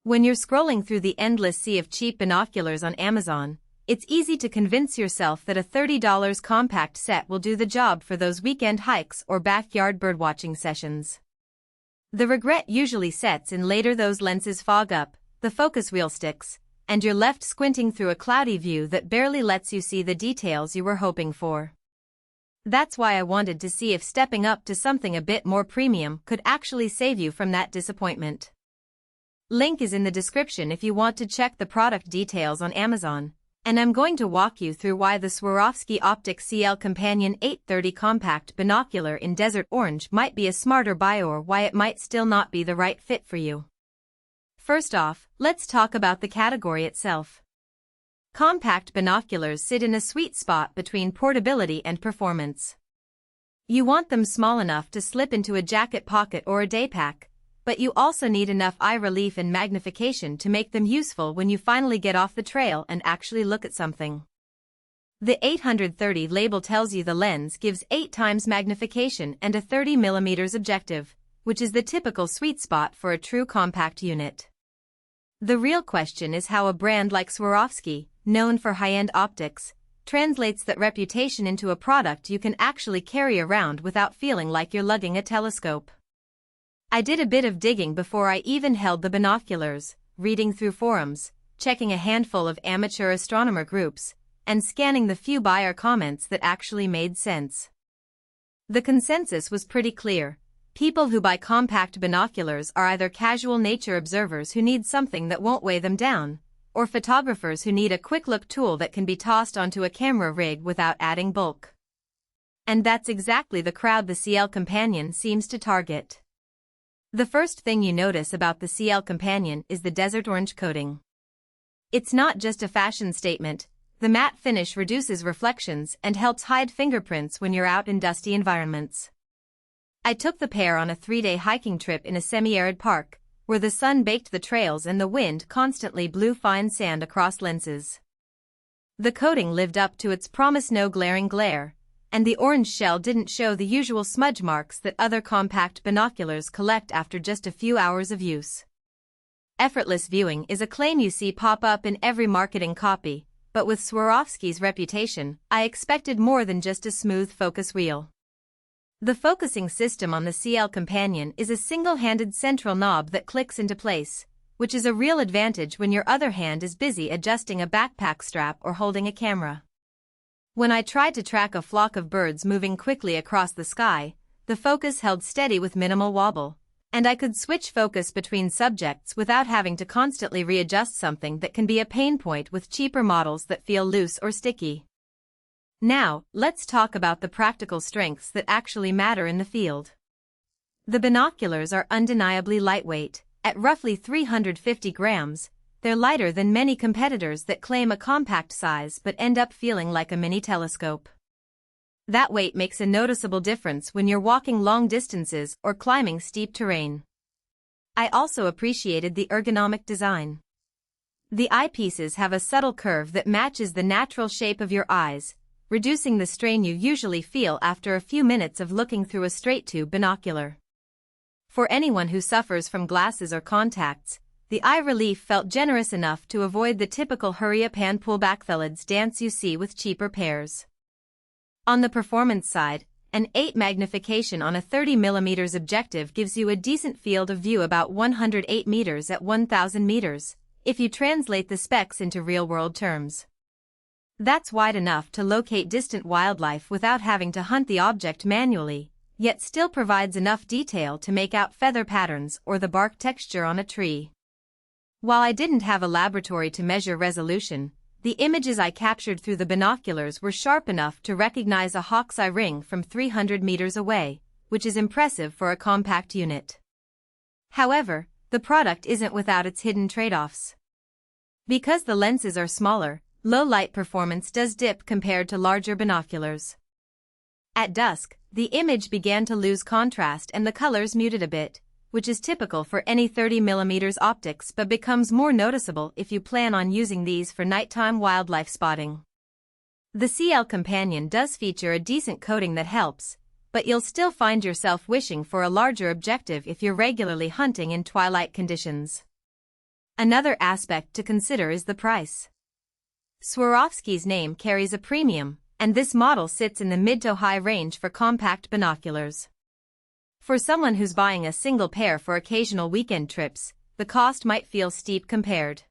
When you're scrolling through the endless sea of cheap binoculars on Amazon, it's easy to convince yourself that a $30 compact set will do the job for those weekend hikes or backyard birdwatching sessions. The regret usually sets in later. Those lenses fog up, the focus wheel sticks, and you're left squinting through a cloudy view that barely lets you see the details you were hoping for. That's why I wanted to see if stepping up to something a bit more premium could actually save you from that disappointment. Link is in the description if you want to check the product details on Amazon, and I'm going to walk you through why the SWAROVSKI OPTIK CL Companion 830 Compact Binocular in Desert Orange might be a smarter buy or why it might still not be the right fit for you. First off, let's talk about the category itself. Compact binoculars sit in a sweet spot between portability and performance. You want them small enough to slip into a jacket pocket or a day pack, but you also need enough eye relief and magnification to make them useful when you finally get off the trail and actually look at something. The 830 label tells you the lens gives 8 times magnification and a 30mm objective, which is the typical sweet spot for a true compact unit. The real question is how a brand like SWAROVSKI, known for high-end optics, translates that reputation into a product you can actually carry around without feeling like you're lugging a telescope. I did a bit of digging before I even held the binoculars, reading through forums, checking a handful of amateur astronomer groups, and scanning the few buyer comments that actually made sense. The consensus was pretty clear. People who buy compact binoculars are either casual nature observers who need something that won't weigh them down, or photographers who need a quick-look tool that can be tossed onto a camera rig without adding bulk. And that's exactly the crowd the CL Companion seems to target. The first thing you notice about the CL Companion is the desert orange coating. It's not just a fashion statement. The matte finish reduces reflections and helps hide fingerprints when you're out in dusty environments. I took the pair on a 3-day hiking trip in a semi-arid park, where the sun baked the trails and the wind constantly blew fine sand across lenses. The coating lived up to its promise: no glaring glare, and the orange shell didn't show the usual smudge marks that other compact binoculars collect after just a few hours of use. Effortless viewing is a claim you see pop up in every marketing copy, but with SWAROVSKI's reputation, I expected more than just a smooth focus wheel. The focusing system on the CL Companion is a single-handed central knob that clicks into place, which is a real advantage when your other hand is busy adjusting a backpack strap or holding a camera. When I tried to track a flock of birds moving quickly across the sky, the focus held steady with minimal wobble, and I could switch focus between subjects without having to constantly readjust, something that can be a pain point with cheaper models that feel loose or sticky. Now, let's talk about the practical strengths that actually matter in the field. The binoculars are undeniably lightweight. At roughly 350 grams, they're lighter than many competitors that claim a compact size but end up feeling like a mini telescope. That weight makes a noticeable difference when you're walking long distances or climbing steep terrain. I also appreciated the ergonomic design. The eyepieces have a subtle curve that matches the natural shape of your eyes, reducing the strain you usually feel after a few minutes of looking through a straight-tube binocular. For anyone who suffers from glasses or contacts, the eye relief felt generous enough to avoid the typical hurry-up hand pullback thalids dance you see with cheaper pairs. On the performance side, an 8 magnification on a 30mm objective gives you a decent field of view, about 108 meters at 1,000 meters, if you translate the specs into real-world terms. That's wide enough to locate distant wildlife without having to hunt the object manually, yet still provides enough detail to make out feather patterns or the bark texture on a tree. While I didn't have a laboratory to measure resolution, the images I captured through the binoculars were sharp enough to recognize a hawk's eye ring from 300 meters away, which is impressive for a compact unit. However, the product isn't without its hidden trade-offs. Because the lenses are smaller, low light performance does dip compared to larger binoculars. At dusk, the image began to lose contrast and the colors muted a bit, which is typical for any 30mm optics but becomes more noticeable if you plan on using these for nighttime wildlife spotting. The CL Companion does feature a decent coating that helps, but you'll still find yourself wishing for a larger objective if you're regularly hunting in twilight conditions. Another aspect to consider is the price. Swarovski's name carries a premium, and this model sits in the mid to high range for compact binoculars. For someone who's buying a single pair for occasional weekend trips, the cost might feel steep compared.